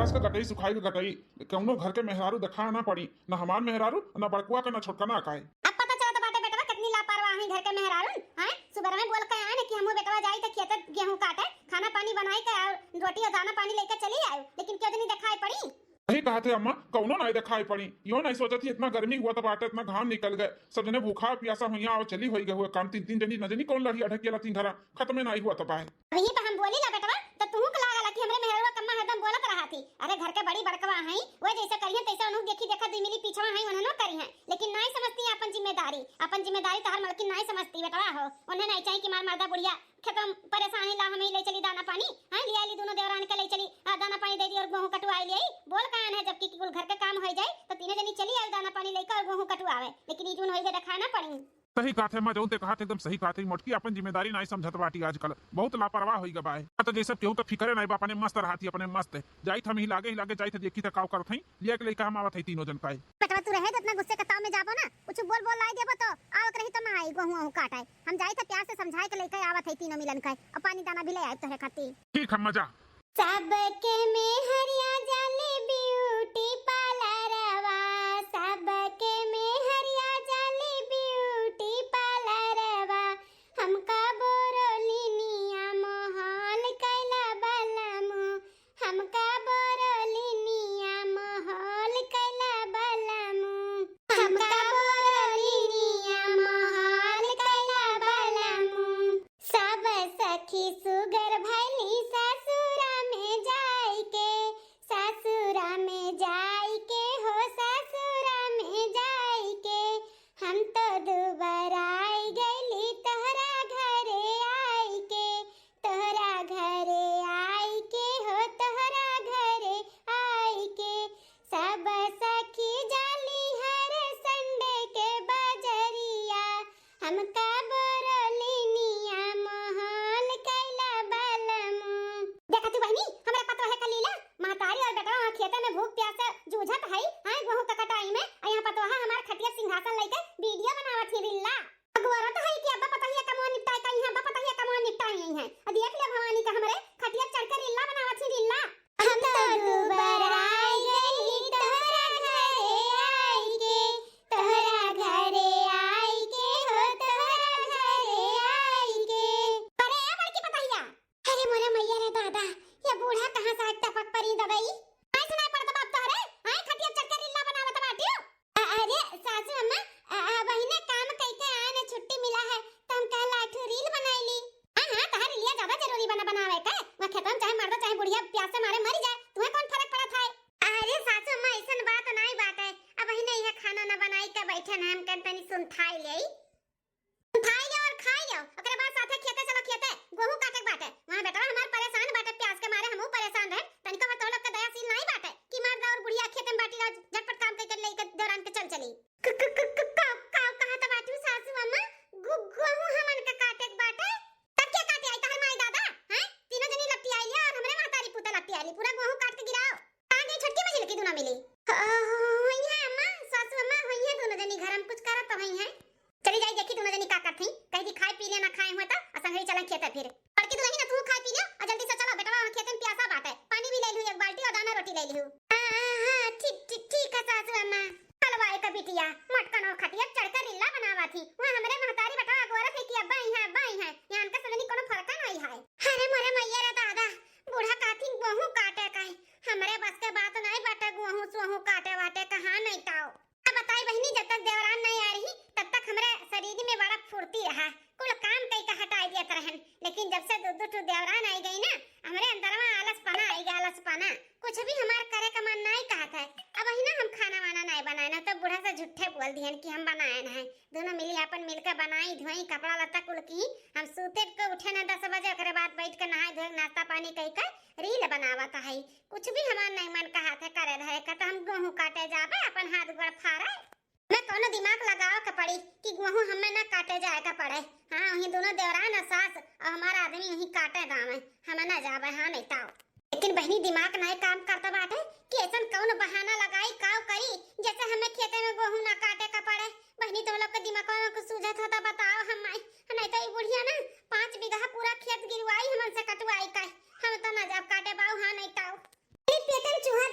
प्याज का कटाई सुखाई का कटाई कौनो घर के मेहरारू देखा ना पड़ी, ना हमार मेहरारू ना बड़कुआ का ना छोटका ना खाए। अब पता चला तो बाटे बेटवा कितनी लापरवाह है घर के मेहरारू हैं। सुबह में बोल के आए कि हमहू बेटवा जाई त खेत गेहूं काटे, खाना पानी बनाई के और रोटी और दाना पानी लेके चली आयो, लेकिन क्यों नहीं दिखाई पड़ी। वही कहा थे अम्मा, कौनो नहीं दिखाई पड़ी। यो नहीं सोचा थी इतना गर्मी हुआ तो बाटे इतना घाम निकल गए, सब जने भूखा प्यासा हुई और चली हुई गए काम। तीन तीन जनी न जनी कौन लड़ी अटकेला तीन धरा खत्म नहीं हुआ तो पाए। वही पे हम बोली ला बेटवा तो तू के लागला कि हमरे मेहरवा कम्मा हरदम बोलत रहा थी। अरे घर के बड़ी बड़कवा हई, वो जैसे करिए तैसे उन्हों देखी देखा दुई मिली पीछवा हई उन्होंने करी है, लेकिन नहीं समझती अपन जिम्मेदारी तार मलकी नहीं समझती बेटवा हो। उन्हें नहीं चाहिए कि मार मर्दा बुढ़िया खेतों परेशानी ला हमें ले चली दाना पानी हां लिया ली दोनों देवरान के ले चली दाना पानी दे दी और गेहूं कटवाई ले बोल कान है, जबकि कुल घर के काम हो जाए तो तीनों जनी चली आई दाना पानी लेकर और गेहूं कटवावे, लेकिन ई जून होई के खाना पड़ी। सही कहा थे, मैं जो ते कहा थे एकदम सही कहा थे। मोटकी अपन जिम्मेदारी नहीं समझत बाटी आजकल, बहुत लापरवाह होई गबा है। तो जैसे केहू तो फिकरे नहीं बा, अपने मस्त रहती अपने मस्त जाइत हम ही लागे जाइत देखी त काव करत हई लिया के लेके हम आवत हई तीनों जन काई। बेटा तू रहे तो इतना गुस्से के ताव में जाबो ना, कुछ बोल बोल लाई देबो तो आवत रही त मैं आई गेहूं काटाई। हम जाई त प्यार से समझाए के लेके आवत हई तीनों मिलन के, और पानी दाना भी ले आई तोरे खातिर। ठीक है मजा सबके में हरिया जाले ब्यूटी पार्लरवा, सबके में हरिया जाले ब्यूटी पार्लरवा, हमका बोरोलिनिया मोहल कैला बलमु, हमका बोरोलिनिया मोहल कैला बलमु, हमका बोरोलिनिया मोहल कैला बलमु। सब सखी सुगर भैली ससुरा में जाई के, ससुरा में जाई के हो ससुरा में जाई के, हम तो दुबारा आई गईली तोहरा घरे आई के, तोहरा घरे आई के हो तोहरा घरे आई के। सब सखी जाली हर संडे के बजरिया, हमका बोरोलिनिया मोहल कैला बलमु। देखा तू बहनी हमरा पतो है कलीला महतारी और बेटा खेते में भूख प्यास से जूझत है हां गेहूं का कटाई में, आ यहां पतो है हमार खटिया सिंहासन लेके वीडियो बनावत ही रिल्ला। अगवारा तो है कि अब्बा पता है कमवा निपटाई का यहां, अब्बा पता है कमवा निपटाई है। अब देख ले भवानी का हमरे खटिया चढ़ के रिल्ला बनावत ही रिल्ला। हम तो दोबारा आई गई तोहरा घरे आई के, तोहरा घरे आई के हो तोहरा घरे आई के। अरे ए बड़की पतैया, अरे मोरे मैया रे दादा, ये बूढ़ा कहां से टपक परी दवाई नहीं सुनाई पड़ता बाप तोहरे हां खटिया चढ़ के रिल्ला बनावत बाटियो। अरे सासू अम्मा बहिने काम कइके आए ने छुट्टी मिला है तो हम कहला एक रील बनाईली। हां तहरे लिए ज्यादा जरूरी बनावे के मैं खेतन चाहे मर्द चाहे बुढ़िया प्यास से मारे मर जाए, तुम्हें कौन फर्क पड़त है। अरे सासू अम्मा ऐसन बात नहीं बात है, अब बहिने यह खाना ना बनाई के बैठे ना हम कहतनी सुनथाई ले और खाई लो, ओकरे बाद साथे खेते चलो खेते गेहूं काटे बाटे। वहां बेटा हमार परेशान बाटे प्यास के मारे, हमहू परेशान रहे तनिको तो लोग के दयाशील नहीं बाटे कि मर्द और बुढ़िया खेते में बाटी लो झटपट काम करके लेके दौरान के चली। कहां तो बाटू सासू अम्मा गेहूं हमन के काटे के बाटे तब क्या काटे आई तहर माई दादा हैं तीनों जनी लट्टी आई और हमरे महतारी पुता लट्टी आई पूरा गेहूं काट के गिराओ। कहां गई छोटकी मझिल की दुना मिली होई है अम्मा सासू अम्मा होई है दोनों जनी घर में कुछ करत तो होई है। चली जाई देखी दोनों जनी का करत हई, कहीं खाए पी ले ना खाए हुए त असंग ही चलन खेते फिर बड़की दुल्हनी ना तू खाए पी ले और जल्दी से चलो बेटा खेत में प्यासा बाटे पानी भी ले लूं एक बाल्टी और दाना रोटी ले लूं। हां ठीक है सासू अम्मा। हलवाई का बिटिया मटकन और खटिया चढ़कर रिल्ला बनावा थी, वहां हमरे महतारी बेटा अगोरा थे कि अब्बा ही है यहां का सुननी कोनो फर्क नहीं है। अरे मोरे मैया रे दादा बूढ़ा काथी गेहूं काटे का हमरे बस के बात नहीं बाटे गेहूं सोहू काटे वाटे कहां नहीं ताओ। अब बताई बहनी जब तक देवरान नहीं आ रही तब तक हमरे शरीर में बड़ा फुर्ती रहा, कुल काम कई का हटाई दिया रहन, लेकिन जब से दो देवरान आई गई ना हमरे अंदर में आलसपना आई गया, आलसपना कुछ भी हमार करे का मन नहीं कहत है। अब ही ना हम खाना वाना नहीं बनाए ना तो बूढ़ा से झूठे बोल दिहन कि हम बनाए ना है, दोनों मिली अपन मिलकर बनाई धोई कपड़ा लत्ता कुल की हम सूते को उठे ना 10 बजे ओकरे बाद बैठ के नहाए धोए नाश्ता पानी कई कर रील बनावत है। कुछ भी हमार नहीं मन कहत है करे धरे का तो हम गेहूं काटे जाबे अपन हाथ गोड़ फाड़े मैं कोनो दिमाग लगाओ के पड़ी कि गेहूं हमें ना काटे जाए का पड़े। हां वही दोनों देवरान और सास और हमारा आदमी वही काटे दावे हमें ना जाबे हां नहीं ताओ। लेकिन बहनी दिमाग नहीं काम करता बाटे कि ऐसन कौन बहाना लगाई काव करी जैसे हमें खेते में गेहूं ना काटे का पड़े। बहनी तुम लोग के दिमाग में कुछ सूझत होता बताओ हम नहीं तो ये बुढ़िया ना 5 बीघा पूरा खेत गिरवाई हमन से कटवाई का हम तो ना जाब काटे बाऊ हां नहीं ताओ। पेटन चूहा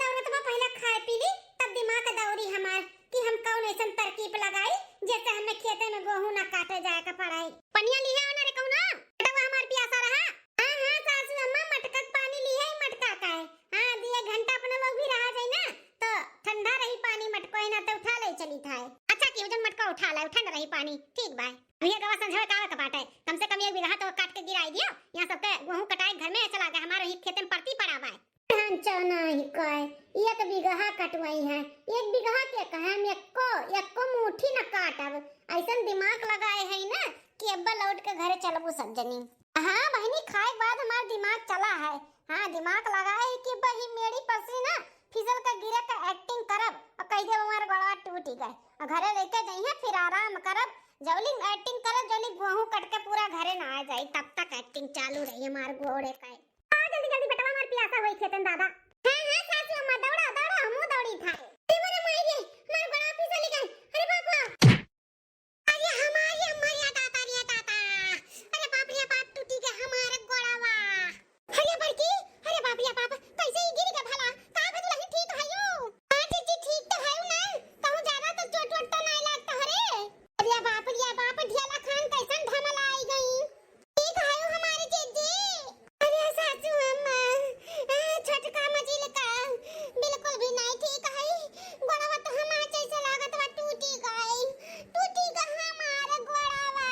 उठा ला, उठा न रही पानी। ठीक बा, भैया गवा संझवे का का बाटे, कम से कम 1 बीघा तो काट के गिराई दियो। यहां सबके गेहूं कटाई घर में चला गया, हमारे ही खेत में परती पड़ा बा। चना ही कय 1 बीघा कटवाई है, 1 बीघा के कहे हम एको मुट्ठी न काटब। ऐसन दिमाग लगाए है ना कि अब्बा लौट के घरे चलबू सब जनी। हां बहनी, खाए बाद हमार दिमाग चला है। हां दिमाग लगाए है कि बही मेरी पसरी ना फिसल का गिरे का एक्टिंग करब और कह दे हमार गड़वा टूटी गए और घरे लेके जाइए फिर आराम करब। जौली एक्टिंग करब, जौली गेहूं कट के पूरा घरे ना आ जाई तब तक एक्टिंग चालू रही हमार घोड़े का। आ जल्दी जल्दी बेटा, हमार पियासा होई खेतन दादा। हां हां सासू अम्मा, दौड़ा दौड़ा, हमू दौड़ी था। अरे मने माई रे, हमार गड़ा फिसली गई। अरे बाबा, अरे हमारी अम्मा या दादा रे दादा, अरे बाप रे बाप, टूटी गए हमारे गड़वा। अरे बड़की, अरे बाप रे बाप, कैसे ही गिर गए भला? का बदला ठीक है यो? हां जी ठीक तो है ना, कहूं ज्यादा तो चोट वोट तो नहीं लगता हरे। अरे बाप रे बाप, ढेला खान कैसन धमला आई गई। ठीक है हमारी जीजी। अरे सासू अम्मा, छोटका मजिल का बिल्कुल भी नहीं ठीक है। गोड़वा तो हमार जैसे लागत बा टूटी गई हमारा गोड़वा।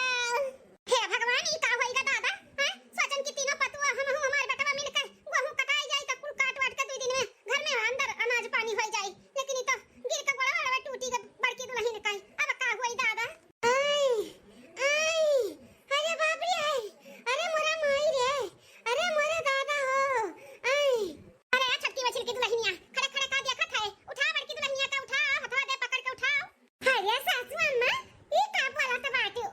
हे भगवान, ई का होइगा दादा? हां सोचन की तीनों पतुआ हम हमारे बेटवा मिलकर गेहूं कटाई जाई त कुल काट वाट के 2 दिन में घर में अंदर अनाज पानी हो जाई। लेकिन ई तो गिर के गोड़वा टूटी गई। बड़की दुल्हन कही अब का होई दादा? अरे बाप रे, अरे मोरा माई रे, अरे मोरे दादा हो। अरे छटकी मछली की दुल्हनिया, खड़े खड़े का देखत है? उठा बड़की दुल्हनिया का, उठा, हथवा दे पकड़ के उठाओ। अरे सासू अम्मा, ई का बोलत बाटू?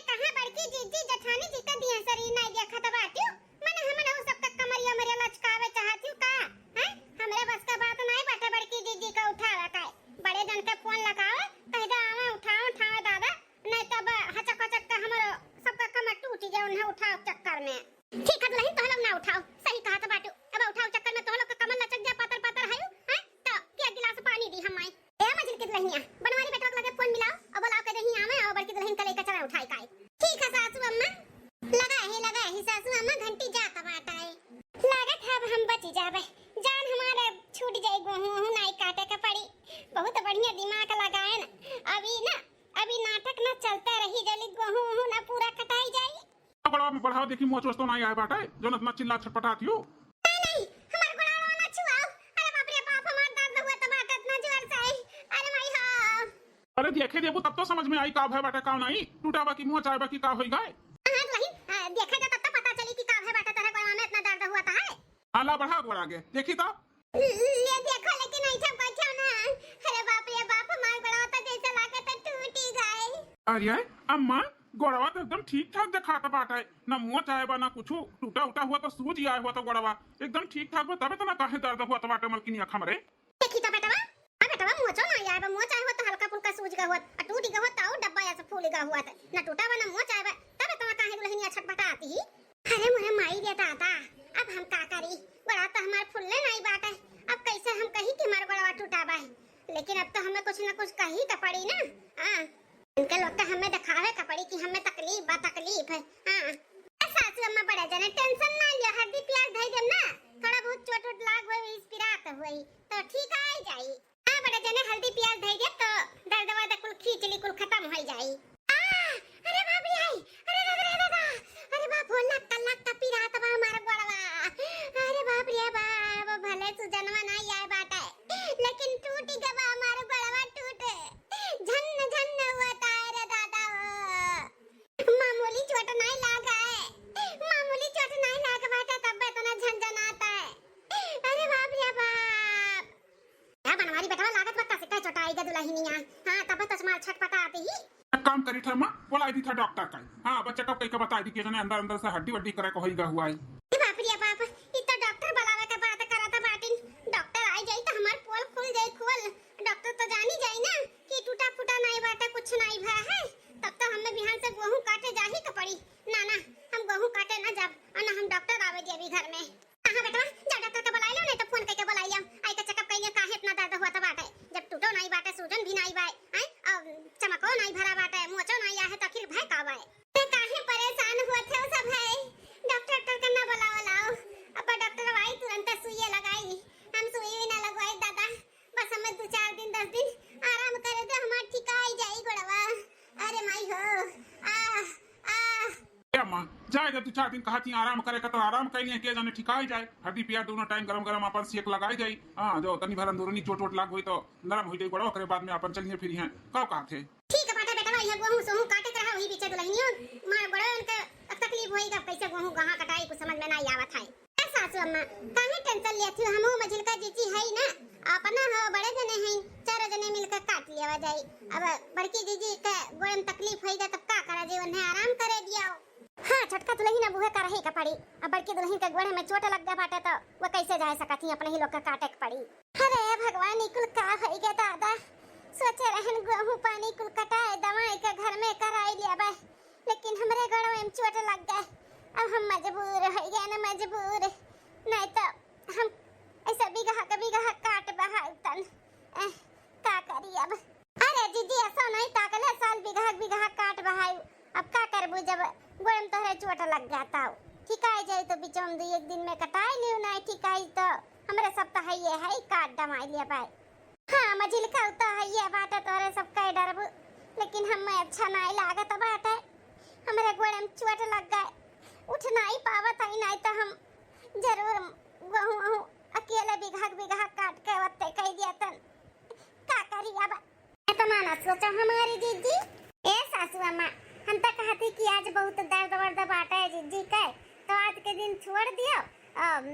कहां बड़की जीजी जठानी जी का दिया शरीर नहीं देखत बाटू? मने हमने उ सब का कमरिया मेरे लचकावे चाहती का? हैं हमरे बस का बात नहीं बाटे बड़की जीजी का उठावा का। बड़े जन के फोन लगाओ, कह दे आवे उठाओ दादा, नहीं तब हचक हचक के हमरो सबका कमर टूट जाए उन्हें उठाओ चक्कर में। ठीक है दुल्हन, तो लोग ना उठाओ, सही कहा तो बाटू। अब उठाओ चक्कर में तो लोग का कमर लचक जा, पातर पातर है तो के गिलास पानी दी हमाई। ए मजिल की दुल्हनिया, बनवारी बेटा लगे फोन मिलाओ और बोलाओ के दही आवे और बड़की दुल्हन का लेकर चला उठाई काई। ठीक है सासू अम्मा, लगा है सासू अम्मा, घंटी जाता बाटा है। लागत है अब हम बच जावे, जान हमारे छूट जाए, गेहूं नहीं काटे के पड़ी। बहुत बढ़िया दिमाग लगाए ना। अभी नाटक ना चलता रही, जल्दी गेहूं ना पूरा कटाई जाई। गड़वा में बढ़ाओ, देखी मोच तो नहीं आए बाटे जो न चिल्ला छटपटाती हो। नहीं हमार गड़वा ना छुआओ। अरे बाप रे बाप, हमार दर्द हुआ तो बात इतना जोर से। अरे माई हां, अरे देखे देबू तब तो समझ में आई का भय बाटे का नहीं। टूटावा की मुंह चाहेबा की का होई गए। हां दुल्हन, देखा जा तब तो पता चली कि का है बाटा तेरे गड़वा में इतना दर्द हुआ था है। आला बढ़ा गोड़ आगे देखी तो ले देखो, लेकिन नहीं था कुछ ना। अरे बाप रे बाप, हमार गड़वा तो जैसे लागे तो टूटी गई। अरे अम्मा, गोड़वा तो एकदम ठीक ठाक दिखाता बाटे, ना मुंह चाहेबा ना कुछ टूटा उटा हुआ तो सूज आया हुआ तो गोड़वा एकदम ठीक ठाक बा, तबे तो ना काहे दर्द हुआ तो बाटे मलकिनी अखा मरे। देखी तो बेटवा, बेटवा मुंह चो ना आया, मुंह चाहे हुआ तो हल्का फुल्का सूज गया हुआ, टूटी गया हुआ तो डब्बा ऐसे फूल गया हुआ था, ना टूटा हुआ ना मुंह चाहे, तबे तो काहे दुल्हनिया छटपटा आती ही। अरे मोरे माई रे दादा, अब हम का करी? बड़ा तो हमार फुल्ले नहीं बाटे, अब कैसे हम कही कि हमार गड़वा टूटा बा? लेकिन अब तो हमें कुछ ना कुछ कही तो पड़ी ना। हां इनके लोग तो हमें दिखावे का पड़ी कि हमें तकलीफ है। हां सासू अम्मा बड़े जने टेंशन ना लियो, हल्दी प्याज धई देम ना, थोड़ा बहुत चोट वोट लाग होई, इस्पिरात होई तो ठीक आ जाई। हां बड़े जने हल्दी प्याज धई दे तो दर्दवा द कुल खींचली कुल खत्म हो जाई। अरे बाप रे, अरे दादा, अरे बाप हो लगता पिरात बा हमारा गड़वा। अरे बाप रे बाप, भले तू जनवा नहीं आए बाटे, लेकिन टूटी गवा हमारा गड़वा टूटे, झन्न हुआ था रे दादा। मामूली चोट नहीं लगा है, मामूली चोट नहीं लगा बाटे, तब इतना झंझनाता है। अरे बाप रे बाप, क्या बनवारी बेटा लागत बता से चोट आई ग दुल्हनिया। हां तब तो स्मार्ट छटपटा आती ही। एक काम करी था मां, बोलाई दी था डॉक्टर का। हां बच्चे को कई का बता दी कि जने अंदर से हड्डी वड्डी करे को होईगा हुआ है। बाप रे बाप, इतना डॉक्टर बुलावे का बात करता बाटिन, डॉक्टर आई जाई तो हमार पोल खुल जाई खोल। डॉक्टर तो जानी जाई ना कि टूटा फूटा नहीं बाटे, कुछ नहीं भा है, तब तो हमें बिहान से गेहूं काटे जाही का पड़ी। ना हम गेहूं काटे ना जब और ना हम डॉक्टर आवे दी अभी घर में। हां बेटा जा डॉक्टर के बुलाई लो, नहीं तो फोन करके बुलाइया, आई का चेकअप करिए काहे इतना दर्द हुआ था बाटे, जब टूटो नहीं बाटे, सूजन भी नहीं बाय, और चमको नहीं भरा बाटे, मोचो नहीं आ है तो आखिर भय का बाय। ते काहे परेशान हुआ थे सब है, डॉक्टर का ना अम्मा जाए जब 2-4 दिन कहती आराम करे का तो आराम कर लिए के जाने ठिका ही जाए हड्डी पिया दोनों टाइम गरम गरम अपन सेक लगाई जाई हां जो तनी भर अंदरूनी चोट वोट लाग हुई तो नरम हो जाई बड़ो करे बाद में अपन चलिए फिर हैं का थे ठीक है बेटा बेटा ये गेहूं सोहू काटे के रहा वही बीचे दुल्हनियो मां बड़ा उनके तकलीफ होई जब कैसे गेहूं कहां कटाई कुछ समझ में ना आवत है सासू अम्मा काहे टेंशन लेती हो हमहु मझिलका जीजी है ना अपना हो बड़े जने हैं चार जने मिलकर काट लिया जाए अब बड़की जीजी के गोरम तकलीफ होई तब का करा जीवन है आराम करे दिया हां छोटका दुल्हन अब उहे करही का पड़ी अब बड़की दुल्हन के गोड़े में चोट लग गया बाटे तो वो कैसे जा सकती अपने ही लोग का काटे के पड़ी अरे भगवान कुल का होई गया दादा सोचे रहन गेहूं पानी कुल कटाए दवाई के घर में कराई लिया बा लेकिन हमरे गड़ों में चोट लग गए अब हम मजबूर हो गए ना मजबूर नहीं तो हम ऐसा बिगहा काट बहा तन का करी अब अरे दीदी ऐसा नहीं ताकले साल बिगहा काट बहाई अब का करबू जब गोड़म तोहरे चोट लग जाता हो ठिकाई जाए तो बिचम दू एक दिन में कटाई लियो नहीं ठिकाई तो हमरे सब तो है ये है काट दमाई लिया भाई हां मझिलका तो है ये बात तोरे सब का डरबू लेकिन हम अच्छा नहीं लागत बात है हमरे गोड़म चोट लग गए उठ नहीं पावत है नहीं तो हम जरूर गेहूं अकेले बिगहा काट के वत्ते कह दिया तन का करी अब तो माना सोचा हमारी जीजी ए सासू अम्मा हम तो कहती कि आज बहुत दर्द बाटा है जीजी के तो आज के दिन छोड़ दियो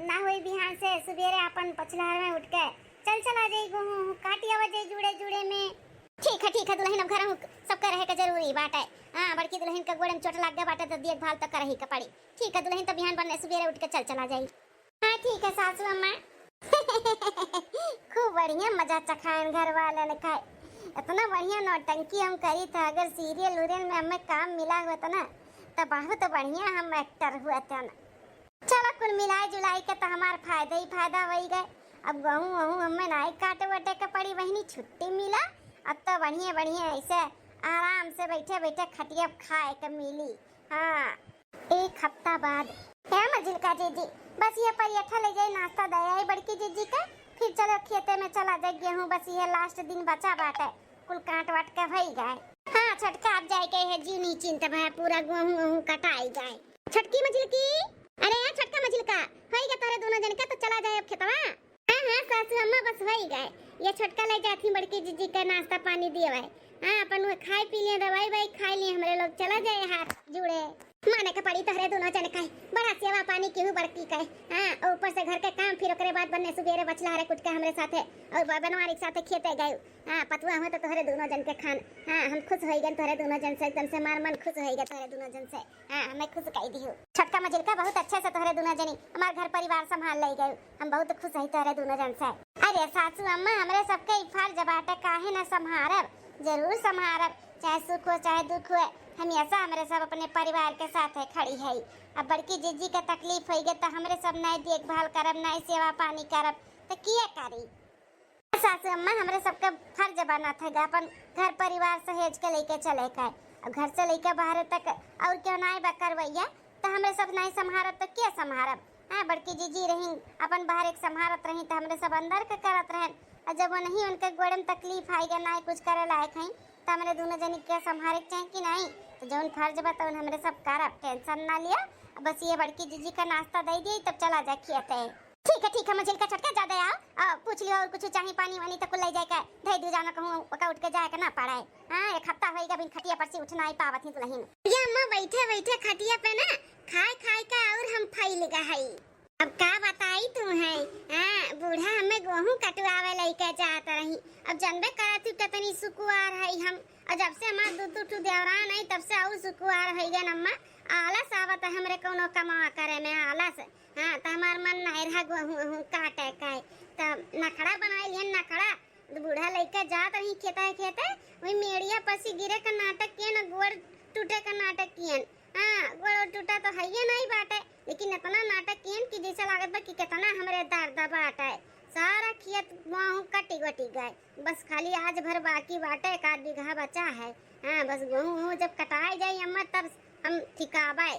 ना हुई बिहान से सुबेरे अपन पछलहर में उठ के चला जाई गेहूं काटी आवा जाई जुड़े में ठीक है दुल्हन अब घर सब का रहे का जरूरी बात है हां बड़की दुल्हन का गोड़े में चोट लग गया बाटा तो देखभाल तो करही का पड़ी ठीक है दुल्हन तो बिहान बनने सुबेरे उठ के चला जाई हां ठीक है सासू अम्मा खूब बढ़िया मजा चखाएं घर वाले ने खाए इतना बढ़िया नौटंकी हम करी था अगर सीरियल उरियल में हमें काम मिला हुआ था ना तो बहुत बढ़िया हम एक्टर हुआ था ना चलो कुल मिलाए जुलाई के तो हमारा फायदा ही फायदा वही गए अब गेहूं हमें नहीं काटे वटे के पड़ी वही छुट्टी मिला अब तो बढ़िया ऐसे आराम से बैठे खटिया खाए के मिली हाँ एक हफ्ता बाद क्या मजिलका जीजी बस ये परियठा ले जाए नाश्ता दया बड़की जीजी का फिर चलो खेते में चला जाए गेहूं बस ये लास्ट दिन बचा बात है कुल काट वाट के भई गए हाँ छटका अब जाए के है जीव नहीं चिंता भाई पूरा गेहूं कटाई जाए छटकी मजिलकी अरे यार छटका मजिलका होई गए तारे दोनों जन के तो चला जाए अब खेतवा हां सासू अम्मा बस होई गए ये छटका ले जाती बड़की जीजी का नाश्ता पानी दिए भाई हां अपन वो खाए पी लिए दवाई भाई खाई लिए हमरे लोग चला जाए हाथ जुड़े माने के पड़ी तहरे दोनों जन का बड़ा सेवा पानी केहू बड़की का हां ऊपर से घर के काम फिर ओकरे बाद बनने सुबेरे बचला रे कुट के हमरे साथे और बनवारी के साथे खेते गए हां पतुआ हो तो तोहरे दोनों जन के खान हां हम खुश होई गन तोहरे दोनों जन से एकदम से मार मन खुश होई गए तोहरे दोनों जन से हां हमें खुश कई दियो छटका मजिलका बहुत अच्छे से तोहरे दोनों जनी हमार घर परिवार संभाल ले गए हम बहुत खुश हई तोहरे दोनों जन से अरे सासू अम्मा हमरे सबके फर्ज बाटे काहे ना संभारब जरूर संभारब चाहे सुख हो चाहे दुख हो हमेशा हमारे सब अपने परिवार के साथ है खड़ी है अब बड़की जीजी का तकलीफ हो गई तो हमरे सब नहीं देखभाल करब नहीं सेवा पानी करब तो किया करी सासू अम्मा हमरे सबका फर्ज बना था अपन घर परिवार सहेज के लेके चले का अब घर से लेके बाहर तक और क्यों नहीं करवैया तो हमरे सब नहीं संभारब तो क्या संभारब हाँ बड़की जीजी रही अपन बाहर एक संभारत रही तो हमरे सब अंदर के करत रहे और जब वो नहीं उनके गोड़े में तकलीफ आएगा नहीं कुछ करे लायक है तो हमारे दोनों जनी के संभारे चाहिए कि नहीं तो जौन फर्ज बता हमरे सब करब टेंशन ना लिया बस ये बड़की जीजी का नाश्ता दे दी तब चला जा खेते ठीक है मजिल का छटका ज्यादा आओ पूछ लियो और कुछ चाहिए पानी वानी तो कुल ले जाए का धई दू जाना कहूं पका उठ के जाए के ना पड़े हां एक हफ्ता होएगा बिन खटिया पर से उठना ही पावत ही दुल्हन ये अम्मा बैठे खटिया पे ना खाए का और हम फैल गई अब का बताई तू है हां बूढ़ा हमें गेहूं कटवावे लेके जात रही अब जनबे करत कितनी सुकुआर है हम और जब से हमार दूध देवरान है तब से और सुकुआर है गन अम्मा आलस आवत हमरे कोनो कमा करे में आलस हां त हमार मन नहीं रहा गेहूं काटे का त नखड़ा बनाई लियन नखड़ा बूढ़ा लेके जात रही खेते वही मेड़िया पसी गिरे का नाटक किए न गोड़ टूटे का नाटक किए हां गोड़ टूटा तो है नहीं बाटे लेकिन इतना नाटक किए कि जैसा लागत बा कि कितना हमरे दर्द बाटे सारा खेत गेहूं कटी गए बस खाली आज भर बाकी बाटे एक आध बीघा बचा है हां बस गेहूं जब कटाई जाए अम्मा तब हम ठिकाबे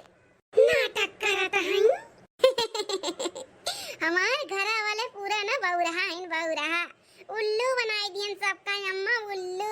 नाटक करत हई हमारे घर वाले पूरा ना बौरहा उल्लू बनाई दियन सबका अम्मा उल्लू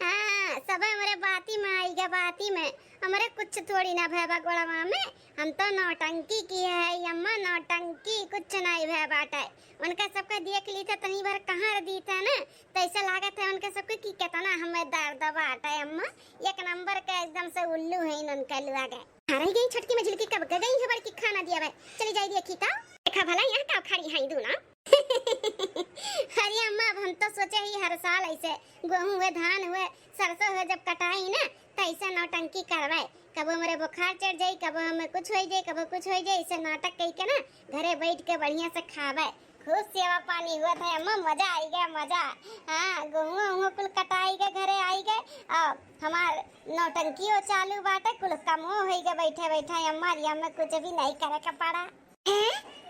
हां सब हमारे बाती में आई गया बाती में हमारे कुछ थोड़ी ना भय गोड़वा में, हम तो नौटंकी की है अम्मा, नौटंकी कुछ नहीं भय बाटे। उनका सबका देख ली था तनी बार कहाँ दी था ना, तो ऐसा लागत है उनके सबके की कहता ना हमें दर्द बाटे अम्मा, एक नंबर का एकदम से उल्लू है उनका लुआ गए। हारई गई छटकी में झिलकी कब गई है बड़की खाना दिया भाई, चली जाई देखी ता देखा भला यहाँ का खड़ी है दू ना। अरे अम्मा अब हम तो सोचे ही हर साल ऐसे गेहूं हुए धान हुए सरसों हुए जब कटाई ना तो ऐसा नौटंकी करवाए, कबो मेरे बुखार चढ़ जाई, कबो हमें कुछ हो जाए, कबो कुछ हो जाए, ऐसे नाटक कही के ना घरे बैठ के बढ़िया से खावे। खूब सेवा पानी हुआ था अम्मा, मजा आई गया मजा। हाँ गेहूं कुल कटाई के घरे आई गए और हमार नौटंकी चालू बाटे, कुल कमो हो गए बैठे बैठे अम्मा, रिया में कुछ भी नहीं करे का पड़ा है।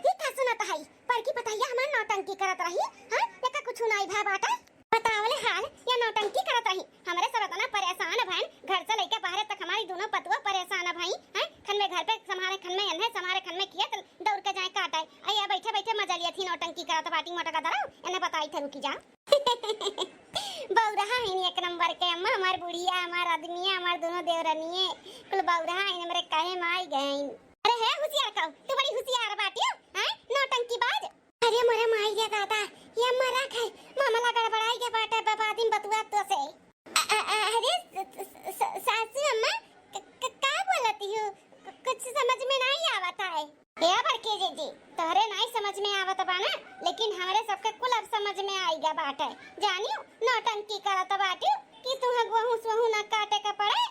ये का सुनत है पर की बताइए हमार नौटंकी करत रही, हां एका कुछ नहीं भा बाटा बतावले हाल या नौटंकी करत रही। हमरे सब इतना परेशान भैन, घर से लेके बाहर तक हमारी दोनों पतुआ परेशान भाई हैं। खन में घर पे समारे खन में अन्हे समारे खन में किए तो दौड़ के जाए काटाई अया बैठे बैठे मजा लिया थी नौटंकी करत बाटी मोटा का दरा एने बताई था रुकी जा। बौरहा है एक नंबर के अम्मा, हमार बुढ़िया हमार आदमिया हमार दोनों देवरनिए कुल बौरहा है हमरे काहे माई गईन। अरे है होशियार का तू बड़ी होशियार बाटी हैं नौटंकी बाज। अरे मोरे माई गया दादा ये मरा है मामला गड़बड़ाई के बाटे बबादिन बतुआ तो से। अरे सासू अम्मा का बोलती हो कुछ समझ में नहीं आवता है। ये बड़के जी तोरे नहीं समझ में आवत बा ना, लेकिन हमरे सबके कुल अब समझ में आईगा बाटे। जानियो नौटंकी करत बाटी कि तुह गोहू सोहू ना काटे का पड़े,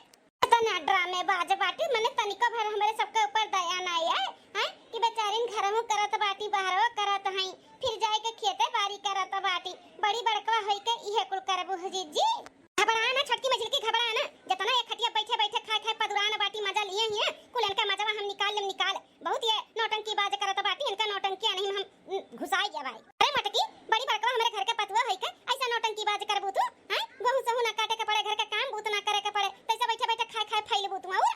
तना ड्रामे बाज बाटी मने तनिका भर हमरे सबके ऊपर दया नहीं है हैं कि बेचारिन घरहु करत बाटी बाहरवा करत हई, फिर जाए के खेते बारी करत बाटी, बड़ी बड़कवा होई के इहे कुल करबो हजीत जी। घबरा ना छटकी मछली की घबरा ना, जतना एक खटिया बैठे बैठे खाए खाए पदुरान बाटी मजा लिए ही कुल इनका मजा हम निकाल बहुत ये नौटंकी बाज करत बाटी, इनका नौटंकी नहीं हम घुसाई जा भाई। अरे मटकी बड़ी बड़कवा हमरे घर के पतुआ होई के ऐसा नौटंकी बाज करबो तू हैं, बहु सहु ना काटे के पड़े, घर का काम बूत ना करे के पड़े, तैसे बैठे बैठे खाए खाए फैलबो तू आऊ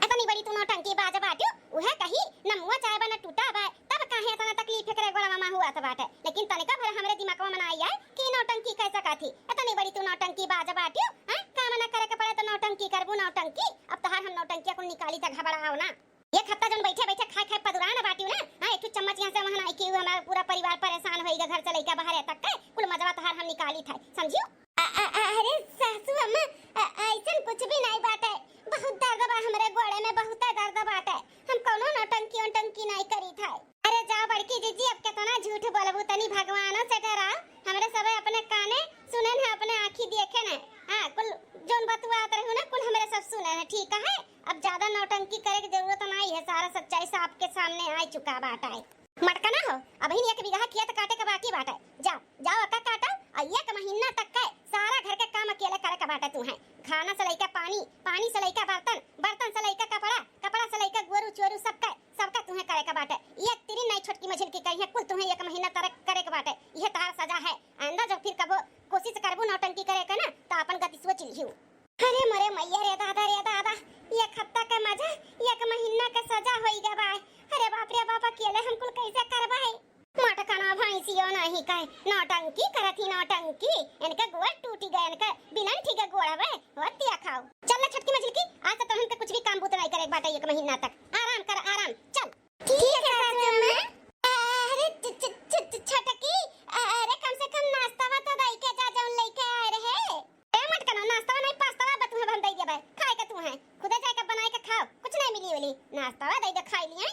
इतनी बड़ी तू नौटंकी बाज बाटी उहे कही न मुआ चाहे बना टूटा बा तब काहे इतना तकलीफ करे गोड़ा मामा हुआ त बाटे। लेकिन तनिका भर हमरे दिमाग में आई है कि नौटंकी कैसा का थी, इतनी बड़ी तू नौटंकी बाज बाटी हैं, काम ना करे के पड़े तो नौटंकी करबू नौटंकी। अब तहार हम नौटंकिया को निकाली त घबराओ ना, ये खत्ता जन बैठे बैठे खाए खाए पदुरान बाटी ना हां एक चम्मच यहां से वहां आई कि हमारा पूरा परिवार परेशान होई घर से लेके बाहर तक के कुल मजवा तहार हम निकाली था समझियो। अरे सासू अम्मा ऐसन कुछ भी नहीं बाटे, बहुत दर्द बा हमरे गोड़े में, बहुत दर्द बाटे, हम कोनो नौटंकी नहीं करी था। अरे जा बड़की जीजी अब कितना झूठ बोलबू, तनी भगवानों से डरा, हमरे सबे अपने काने सुने न अपने आंखी देखे न, हां कुल जोन बतुआ रहे ना कुल हमरे सब सुने है ठीक है। अब ज्यादा नौटंकी करे की जरूरत नहीं है, सारा सच्चाई से आपके सामने आ चुका बाटा है। मटका ना हो अभी एक बीघा खेत काटे का बाकी बाटा है, जाओ अक्का काटा और एक महीना तक के सारा घर के काम अकेले करे का बाटा तू है। खाना से लेकर पानी से लेकर बर्तन से लेकर कपड़ा से लेकर गोरू चोरू सबका तुम्हें करे का बाटे। एक तेरी नहीं छोटकी मझिल की कही है कुल तुम्हें एक महीना तक करे का बाटे, यह तार सजा है। आंदा जब फिर कबो कोशिश करबू नौटंकी करे का ना तो अपन गति सोच लिहियो। अरे मरे मैया रे दादा ये खत्ता का मजा एक महीना का सजा होई गे बा। अरे बाप रे बाप अकेले हम कुल कैसे करबाई, मटका ना भैंसियो नहीं कहे नौटंकी करथी नौटंकी, इनका गोड़ टूटी गए, इनका बिलन ठीक है गोड़ हवे होतिया खाओ। चल छटकी मछली की आज तो हमके कुछ भी काम बूत नहीं करे बाटा एक महीना तक, आराम कर आराम चल। ठीक है सासू अम्मा। अरे छटकी अरे कम से कम नाश्ता वा तो दई के जा जौन लेके आए रहे। ए मटका ना नाश्ता नहीं पास्ता वा तुम्हें हम दई देबे, खाए के तू है खुदे जाके बनाए के खाओ, कुछ नहीं मिली वाली नाश्ता वा दई दे खाई लिए।